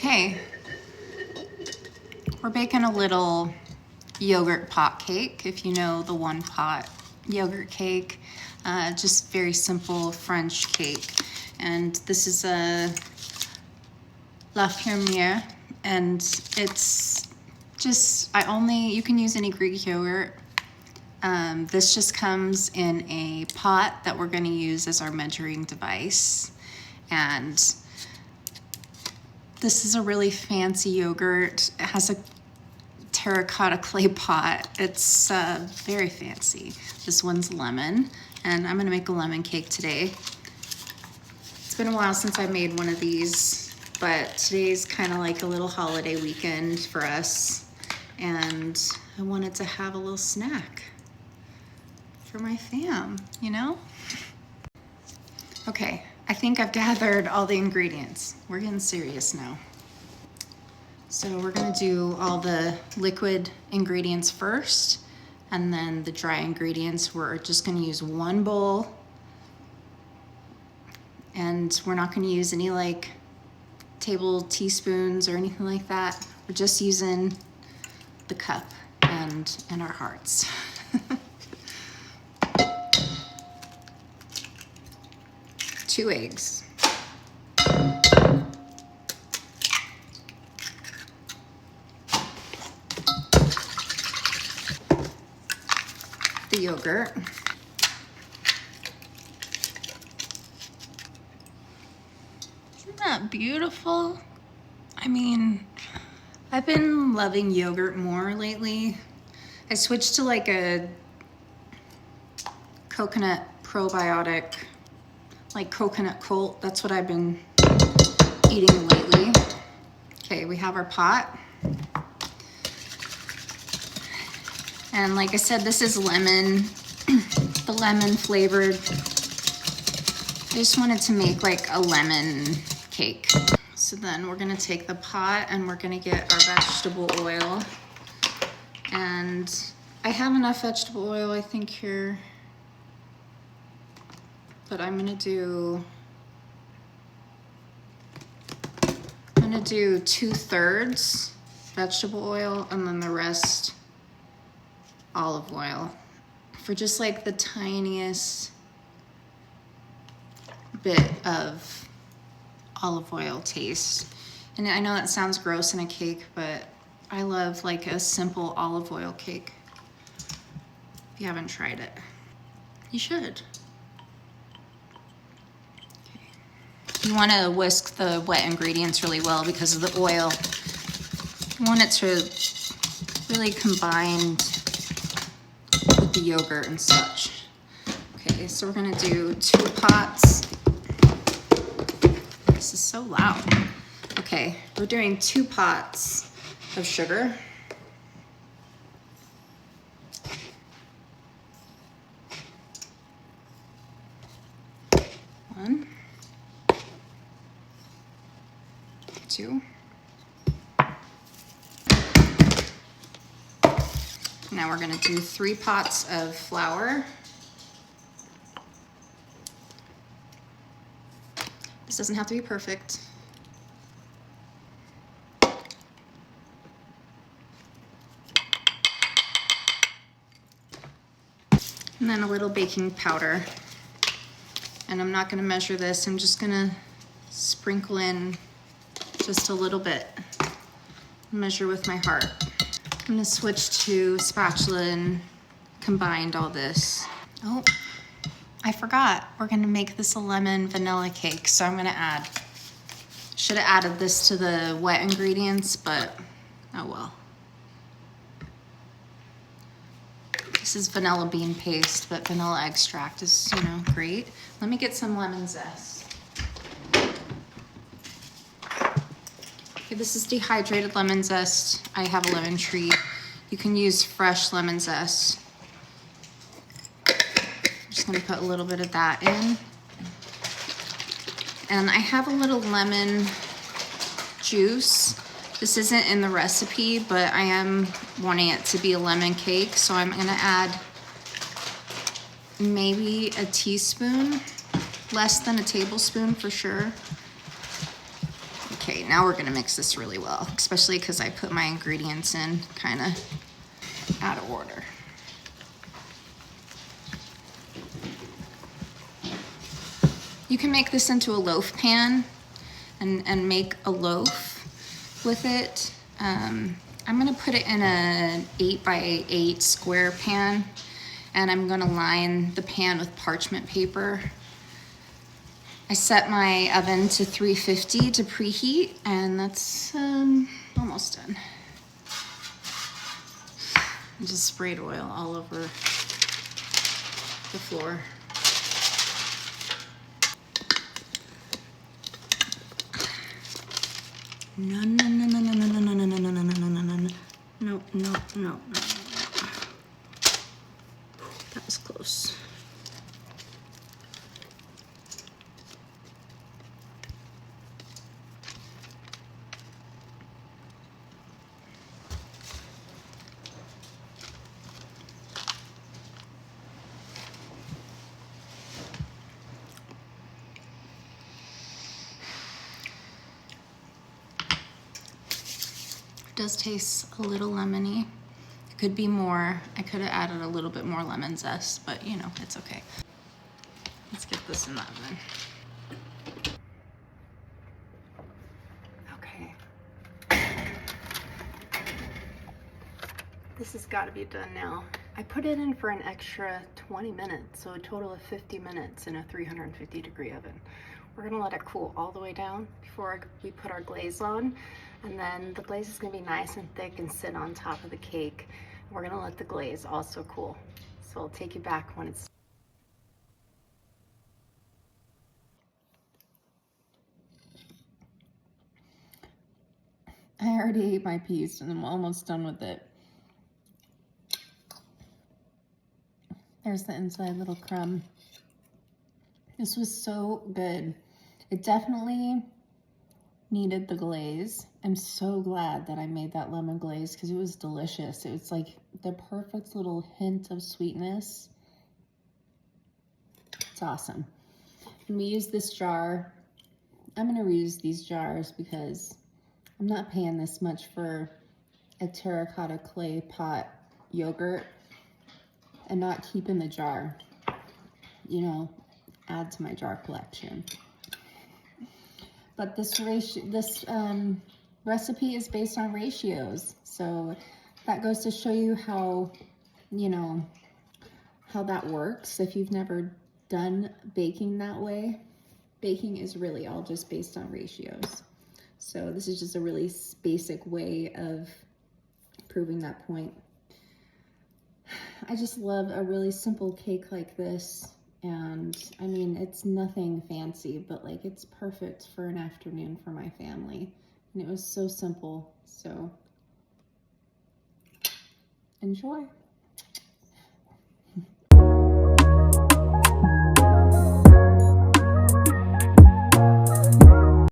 Okay, we're baking a little yogurt pot cake, if you know the one pot yogurt cake. Just very simple French cake. And this is a La Fermière, and it's just, you can use any Greek yogurt. This just comes in a pot that we're gonna use as our measuring device. And this is a really fancy yogurt. It has a terracotta clay pot. It's very fancy. This one's lemon, and I'm gonna make a lemon cake today. It's been a while since I made one of these, but today's kind of like a little holiday weekend for us, and I wanted to have a little snack for my fam, you know? Okay, I think I've gathered all the ingredients. We're getting serious now. So we're gonna do all the liquid ingredients first, and then the dry ingredients. We're just gonna use one bowl, and we're not gonna use any like table teaspoons or anything like that. We're just using the cup and our hearts. 2 eggs. The yogurt. Isn't that beautiful? I mean, I've been loving yogurt more lately. I switched to like a coconut probiotic, like coconut Colt. That's what I've been eating lately. Okay, we have our pot. And like I said, this is lemon, the lemon flavored. I just wanted to make like a lemon cake. So then we're gonna take the pot and we're gonna get our vegetable oil. And I have enough vegetable oil, I think, here. But I'm gonna do 2/3 vegetable oil and then the rest olive oil for just like the tiniest bit of olive oil taste. And I know that sounds gross in a cake, but I love like a simple olive oil cake. If you haven't tried it, you should. You want to whisk the wet ingredients really well because of the oil. You want it to really combine with the yogurt and such. Okay, so we're gonna do 2 pots. This is so loud. Okay, we're doing 2 pots of sugar. One. 2. Now we're gonna do 3 pots of flour. This doesn't have to be perfect. And then a little baking powder. And I'm not gonna measure this, I'm just gonna sprinkle in just a little bit. Measure with my heart. I'm gonna switch to spatula and combine all this. Oh, I forgot. We're gonna make this a lemon vanilla cake, so I'm gonna should have added this to the wet ingredients, but oh well. This is vanilla bean paste, but vanilla extract is, you know, great. Let me get some lemon zest. Okay, this is dehydrated lemon zest. I have a lemon tree. You can use fresh lemon zest. I'm just gonna put a little bit of that in. And I have a little lemon juice. This isn't in the recipe, but I am wanting it to be a lemon cake, so I'm gonna add maybe a teaspoon, less than a tablespoon for sure. Okay, now we're gonna mix this really well, especially because I put my ingredients in kind of out of order. You can make this into a loaf pan and make a loaf with it. I'm gonna put it in an 8x8 square pan, and I'm gonna line the pan with parchment paper. I set my oven to 350 to preheat, and that's almost done. I just sprayed oil all over the floor. No, no, no, no, no, no, no, no, no, no, no, no, no, no, no, no, no, no. That was close. It does taste a little lemony. It could be more. I could have added a little bit more lemon zest, but you know, it's okay. Let's get this in the oven. Okay. This has got to be done now. I put it in for an extra 20 minutes, so a total of 50 minutes in a 350-degree oven. We're gonna let it cool all the way down before we put our glaze on, and then the glaze is gonna be nice and thick and sit on top of the cake. We're gonna let the glaze also cool. So I'll take you back when it's I already ate my piece and I'm almost done with it. There's the inside little crumb. This was so good. It definitely needed the glaze. I'm so glad that I made that lemon glaze because it was delicious. It was like the perfect little hint of sweetness. It's awesome. And we use this jar. I'm gonna reuse these jars because I'm not paying this much for a terracotta clay pot yogurt and not keeping the jar. You know, add to my jar collection. But this recipe is based on ratios. So that goes to show you how, you know, how that works. If you've never done baking that way, baking is really all just based on ratios. So this is just a really basic way of proving that point. I just love a really simple cake like this. And I mean, it's nothing fancy, but like it's perfect for an afternoon for my family. And it was so simple. So enjoy.